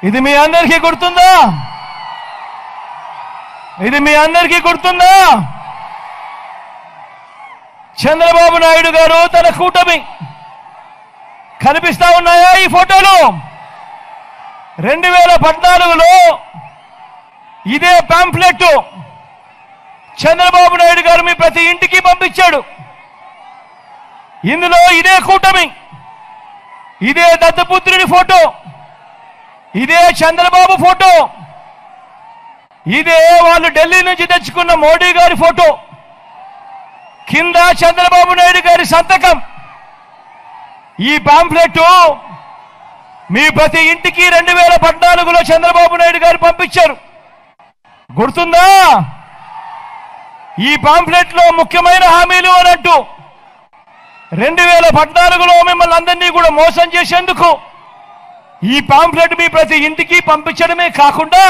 ఇది మీ అందరికీ గుర్తుందా? ఇది మీ అందరికీ గుర్తుందా? చంద్రబాబు నాయుడు గారు తన కూటమి కనిపిస్తా ఉన్నాయా ఈ ఫోటోలు? 2014లో ఇదే పాంఫ్లెట్ చంద్రబాబు నాయుడు గారు మీ ప్రతి ఇంటికి పంపించాడు. ఇందులో ఇదే కూటమి, ఇదే దత్తపుత్రుడి ఫోటో, ఇదే చంద్రబాబు ఫోటో, ఇదే వాళ్ళు ఢిల్లీ నుంచి తెచ్చుకున్న మోడీ గారి ఫోటో, కింద చంద్రబాబు నాయుడు గారి సంతకం. ఈ పాంఫ్లెట్ మీ ప్రతి ఇంటికి 2014లో చంద్రబాబు నాయుడు గారు పంపించారు. గుర్తుందా? ఈ పాంఫ్లెట్ లో ముఖ్యమైన హామీలు అన్నట్టు 2014లో మిమ్మల్ని అందరినీ కూడా మోసం చేసేందుకు ఈ పాంఫ్లెట్ మీ ప్రతి ఇంటికి పంపించడమే కాకుండా,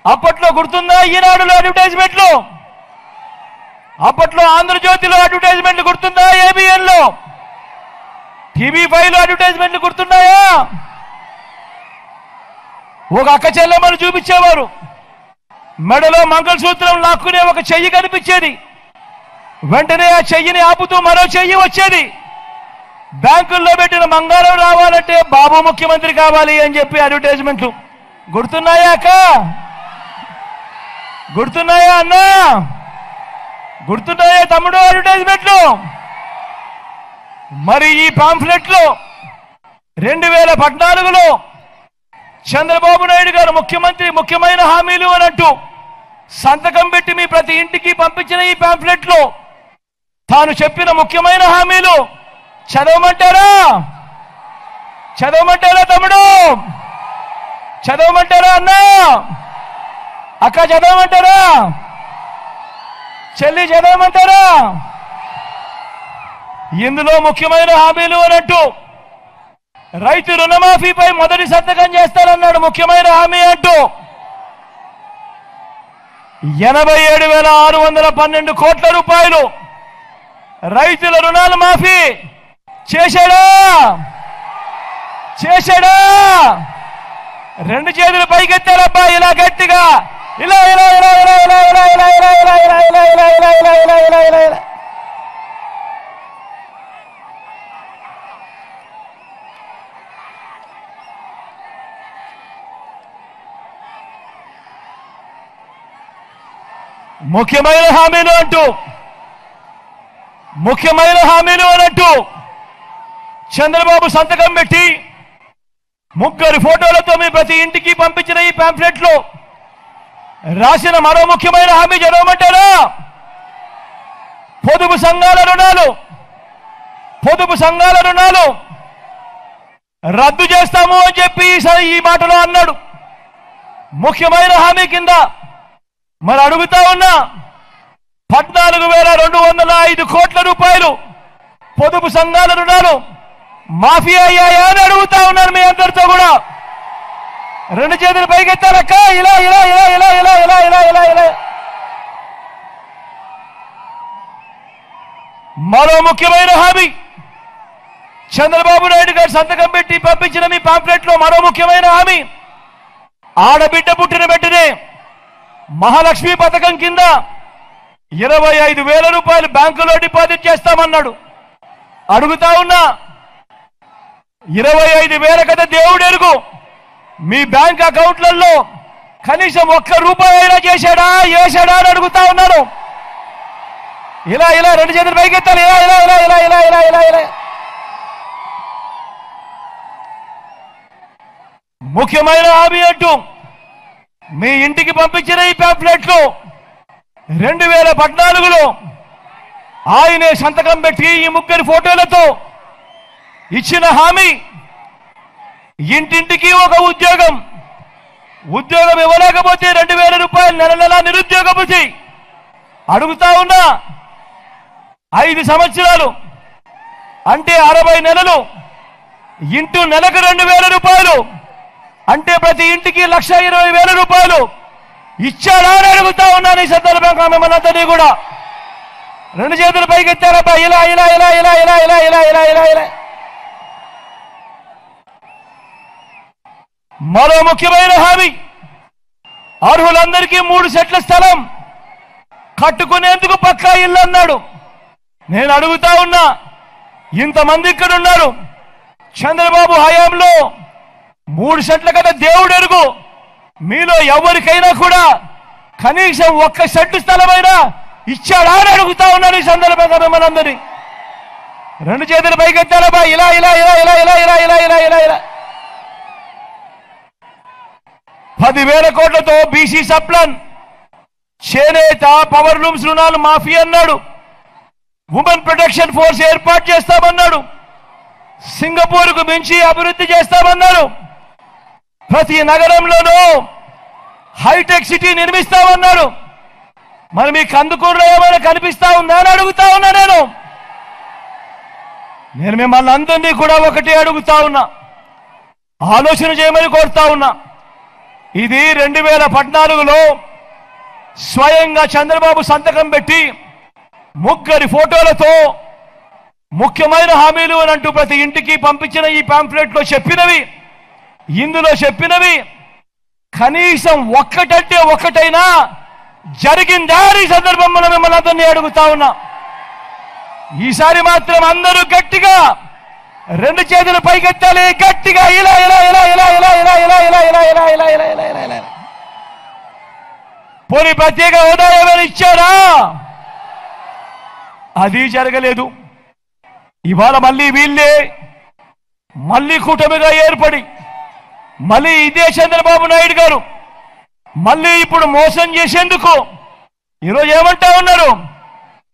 అప్పట్లో గుర్తుందా ఈనాడులో అడ్వర్టైజ్మెంట్లు, అప్పట్లో ఆంధ్రజ్యోతిలో అడ్వర్టైజ్మెంట్లు గుర్తుందా, ఏబిఎన్ లో, టీవీ5లో అడ్వర్టైజ్మెంట్లు గుర్తున్నాయా? ఒక అక్క చెల్లెమ్మను చూపించేవారు, మెడలో మంగళసూత్రం లాక్కునే ఒక చెయ్యి కనిపించేది, వెంటనే ఆ చెయ్యిని ఆపుతూ మరో చెయ్యి వచ్చేది. బ్యాంకుల్లో పెట్టిన బంగారం రావాలంటే బాబు ముఖ్యమంత్రి కావాలి అని చెప్పి అడ్వర్టైజ్మెంట్లు గుర్తున్నాయా అక్క? గుర్తున్నాయా అన్నా? గుర్తున్నాయా తమ్ముడు అడ్వర్టైజ్మెంట్లు? మరి ఈ పాంఫ్లెట్లో 2014లో చంద్రబాబు నాయుడు గారు ముఖ్యమైన హామీలు అన్నట్టు సంతకం పెట్టి మీ ప్రతి ఇంటికి పంపించిన ఈ పాంఫ్లెట్లో తాను చెప్పిన ముఖ్యమైన హామీలు చదవమంటారా? చదవమంటారా తమ్ముడు? చదవమంటారా అన్నా? అక్క చదవమంటారా? చెల్లి చదవమంటారా? ఇందులో ముఖ్యమైన హామీలు అన్నట్టు రైతు రుణమాఫీపై మొదటి సంతకం చేస్తారన్నాడు ముఖ్యమైన హామీ అంటూ. 87,612 కోట్ల రూపాయలు రైతుల రుణాలు మాఫీ చేశాడా? చేశాడా? రెండు చేతులు పైకెత్తారబ్బా ఇలా గట్టిగా, ఇలా ఇలా ఇలా ఇలా ఇలా ఇలా ఇలా ఇలా ఇలా ఇలా ఇలా ఇలా ఇలా ఇలా ఇలా ఇలా ఇలా. ముఖ్యమైన హామీలు అన్నట్టు చంద్రబాబు సంతకం పెట్టి ముగ్గురు ఫోటోలతో మీ ప్రతి ఇంటికి పంపించిన ఈ పాంఫ్లెట్ లో రాసిన మరో ముఖ్యమైన హామీ చదవమంటారా? పొదుపు సంఘాల రుణాలు రద్దు చేస్తాము అని చెప్పి ఈ మాటలో అన్నాడు ముఖ్యమైన హామీ కింద. మరి అడుగుతా ఉన్నా, 14,205 కోట్ల రూపాయలు పొదుపు సంఘాల రుణాలు మాఫీ అయ్యాయా అని అడుగుతా ఉన్నారు మీ అందరితో కూడా. రెండు చేతులు పైకెత్తారక్క, ఇలా ఇలా ఇలా ఇలా ఇలా ఇలా ఇలా ఇలా ఇలా. మరో ముఖ్యమైన హామీ చంద్రబాబు నాయుడు గారు సంతకం పెట్టి పంపించిన మీ పాంఫ్లెట్ లో మరో ముఖ్యమైన హామీ, ఆడబిడ్డ పుట్టిన వెంటనే మహాలక్ష్మి పథకం కింద 25,000 రూపాయలు బ్యాంకులో డిపాజిట్ చేస్తామన్నాడు. అడుగుతా ఉన్నా, 25,000 కదా దేవుడెరుగు, మీ బ్యాంక్ అకౌంట్లలో కనీసం ₹1 అయినా వేశాడా అని అడుగుతా ఉన్నాను. ఇలా ఇలా రెండు చేతులు పైకెత్తాలి, ఇలా ఇలా ఇలా ఇలా ఇలా ఇలా ఇలా ఇలా. ముఖ్యమైన హామీ అంటూ మీ ఇంటికి పంపించిన ఈ పాంఫ్లెట్లు 2014లో ఆయనే సంతకం పెట్టి ఈ ముగ్గురి ఫోటోలతో ఇచ్చిన హామీ, ఇంటింటికి ఒక ఉద్యోగం ఇవ్వలేకపోతే 2,000 రూపాయలు నెల నిరుద్యోగ భృతి. అడుగుతా ఉన్నా, 5 సంవత్సరాలు అంటే 60 నెలలు ఇంటూ నెలకు 2,000 రూపాయలు అంటే ప్రతి ఇంటికి 1,20,000 రూపాయలు ఇచ్చారా అని అడుగుతా ఉన్నాను. ఈ సందర్భంగా మిమ్మల్ని అందరినీ కూడా రెండు చేతులు పైకెత్తారబ్బా, ఇలా ఇలా ఇలా ఇలా ఇలా ఇలా ఇలా ఇలా ఇలా ఇలా. మరో ముఖ్యమైన హామీ, అర్హులందరికీ 3 సెట్ల స్థలం కట్టుకునేందుకు పక్కా ఇల్లు అన్నాడు. నేను అడుగుతా ఉన్నా, ఇంతమంది ఇక్కడ ఉన్నారు, చంద్రబాబు హయాంలో 3 సెట్ల కదా దేవుడు ఎరుగు, మీలో ఎవరికైనా కూడా కనీసం 1 సెంటు స్థలమైనా ఇచ్చాడా అని అడుగుతా ఉన్నాను. ఈ సందర్భంగా మిమ్మల్ని 2 చేతులు పైకెత్తాలబ్బా, ఇలా ఇలా ఇలా ఇలా ఇలా ఇలా ఇలా ఇలా ఇలా ఇలా 10,000 కోట్లతో బీసీ సప్లాన్, చేనేత, పవర్ లూమ్స్ రుణాలు మాఫీ అన్నాడు. ఉమెన్ ప్రొటెక్షన్ ఫోర్స్ ఏర్పాటు చేస్తామన్నాడు. సింగపూర్కు మించి అభివృద్ధి చేస్తామన్నారు. ప్రతి నగరంలోనూ హైటెక్ సిటీ నిర్మిస్తామన్నారు. మరి మీ కందుకూరులో ఏమైనా కనిపిస్తా ఉందా అని అడుగుతా ఉన్నా. నేను మిమ్మల్ని అందరినీ కూడా ఒకటి అడుగుతా ఉన్నా, ఆలోచన చేయమని కోరుతా ఉన్నా. ఇది 2014లో స్వయంగా చంద్రబాబు సంతకం పెట్టి 3 ఫోటోలతో ముఖ్యమైన హామీలు అని అంటూ ప్రతి ఇంటికి పంపించిన ఈ పాంఫ్లెట్లో చెప్పినవి, ఇందులో చెప్పినవి కనీసం ఒక్కటంటే ఒక్కటైనా జరిగిందా ఈ సందర్భంలో మిమ్మల్ని అందరినీ అడుగుతా ఉన్నా. ఈసారి మాత్రం అందరూ గట్టిగా 2 చేతులు పైకెత్తాలి, గట్టిగా ఇలా ఇలా ఇలా ఇలా ఇలా ఇలా ఇలా ఇలా ఇలా ఇలా ఇలా ఇలా ఇలా ఇలా ఇలా. పోనీ ప్రత్యేక హోదా ఏమైనా ఇచ్చారా? అది జరగలేదు. ఇవాళ మళ్ళీ వీళ్ళే మళ్ళీ కూటమిగా ఏర్పడి మళ్ళీ ఇదే చంద్రబాబు నాయుడు గారు మళ్ళీ ఇప్పుడు మోసం చేసేందుకు ఈరోజు ఏమంటా ఉన్నారు?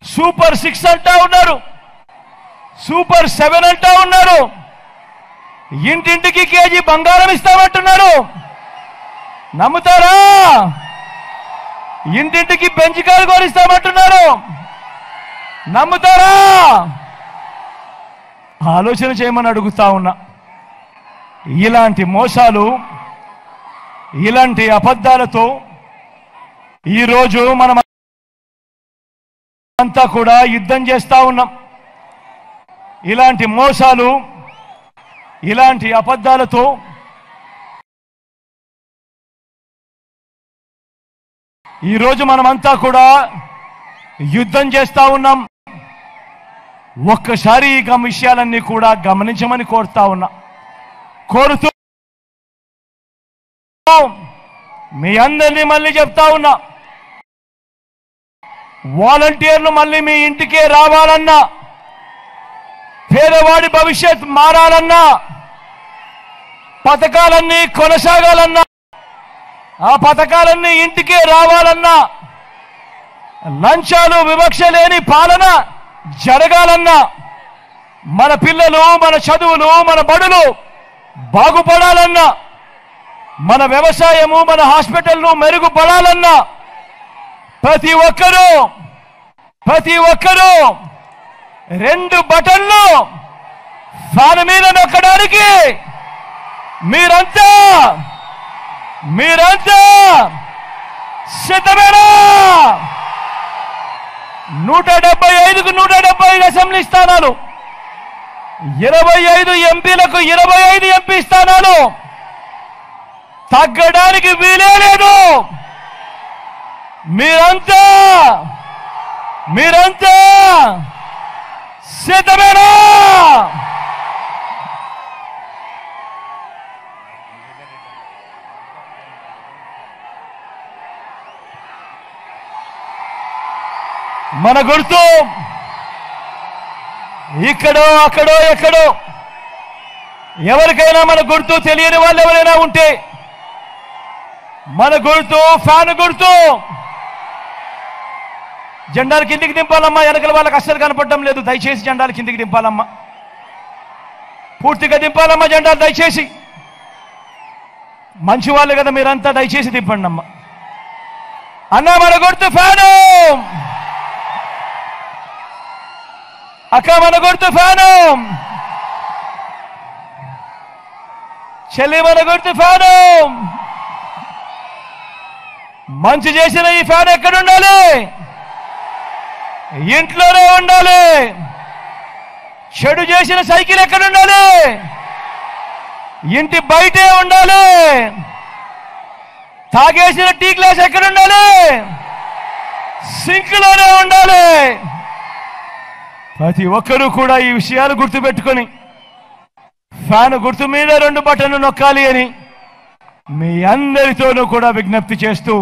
సూపర్ 6 అంటా ఉన్నారు, సూపర్ 7 అంటా ఉన్నారు, ఇంటింటికి కేజీ బంగారం ఇస్తామంటున్నారు. నమ్ముతారా? ఇంటింటికి బెంచ్ కారు కొనిస్తామంటున్నారు. నమ్ముతారా? ఆలోచన చేయమని అడుగుతా ఉన్నా. ఇలాంటి మోసాలు, ఇలాంటి అబద్ధాలతో ఈరోజు మనం అంతా కూడా యుద్ధం చేస్తా ఉన్నాం. ఇలాంటి మోసాలు, ఇలాంటి అబద్ధాలతో ఈరోజు మనమంతా కూడా యుద్ధం చేస్తా ఉన్నాం. ఒక్కసారి ఈ విషయాలన్నీ కూడా గమనించమని కోరుతూ మీ అందరినీ మళ్ళీ చెప్తా ఉన్నా, వాలంటీర్లు మళ్ళీ మీ ఇంటికే రావాలన్నా, పేదవాడి భవిష్యత్ మారాలన్నా, పథకాలన్నీ కొనసాగాలన్నా, ఆ పథకాలన్నీ ఇంటికే రావాలన్నా, లంచాలు వివక్ష లేని పాలన జరగాలన్నా, మన పిల్లలు, మన చదువులు, మన బడులు బాగుపడాలన్నా, మన వ్యవసాయము, మన హాస్పిటల్లు మెరుగుపడాలన్నా ప్రతి ఒక్కరూ 2 బటన్లు ఫ్యాన్ మీద నొక్కడానికి మీరంతా సిద్ధమేనా? 175కు 175 అసెంబ్లీ స్థానాలు, 25 ఎంపీలకు 25 ఎంపీ స్థానాలు, తగ్గడానికి వీలే లేదు. మీరంతా సిద్ధమేనా? మన గుర్తు ఇక్కడో అక్కడో ఎక్కడో ఎవరికైనా మన గుర్తు తెలియని వాళ్ళు ఎవరైనా ఉంటే మన గుర్తు ఫ్యాన్ గుర్తు. జెండాలు కిందికి దింపాలమ్మా. వెనకల వాళ్ళకి అస్సలు కనపడడం లేదు. దయచేసి జెండాలు కిందికి దింపాలమ్మా. పూర్తిగా దింపాలమ్మా జెండాలు దయచేసి. మంచి వాళ్ళు కదా మీరంతా, దయచేసి దింపండి అమ్మా. అన్నా మన గుర్తు ఫ్యాను. అక్క మన గుర్తు ఫ్యాను. చెల్లి మన గుర్తు ఫ్యాను. మంచి చేసిన ఈ ఫ్యాన్ ఎక్కడుండాలి? ఇంట్లోనే ఉండాలి. చెడు చేసిన సైకిల్ ఎక్కడుండాలి? ఇంటి బయటే ఉండాలి. తాగేసిన టీ గ్లాస్ ఎక్కడ ఉండాలి? సింక్లోనే ఉండాలి. ప్రతి ఒక్కరూ కూడా ఈ విషయాలు గుర్తుపెట్టుకొని ఫ్యాన్ గుర్తు మీద 2 బటన్లు నొక్కాలి అని మీ అందరితోనూ కూడా విజ్ఞప్తి చేస్తూ